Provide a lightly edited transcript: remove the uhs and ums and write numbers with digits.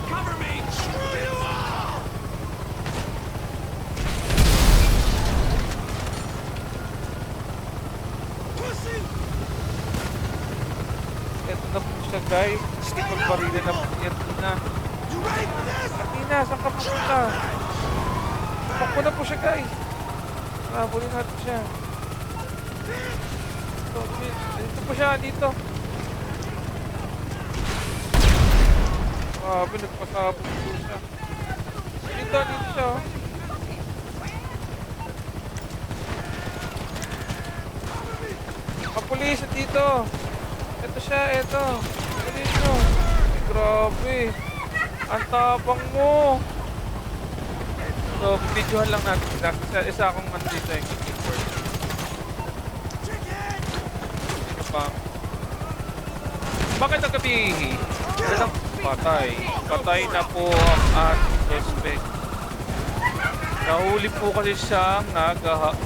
Cover me! Screw you all! Pussy! Ito na po siya guys. Hindi magbarili na po yan na. You ready for this? Athena, saan ka pupunta? Takbo na po siya guys. Habulin natin siya. Dito po siya, dito. Nagpasabog po siya. Dito siya. Oh. Kapulis, dito. Ito siya, ito. Dito. Ay, grabe. Ang tapang mo. So, videohan lang natin. Isa akong dito yung keyboard. Ano pa? Bakit nagkabihi? Walang patay. Patay na po ang ating suspect. Nahuli po kasi siyang nag-cocaine.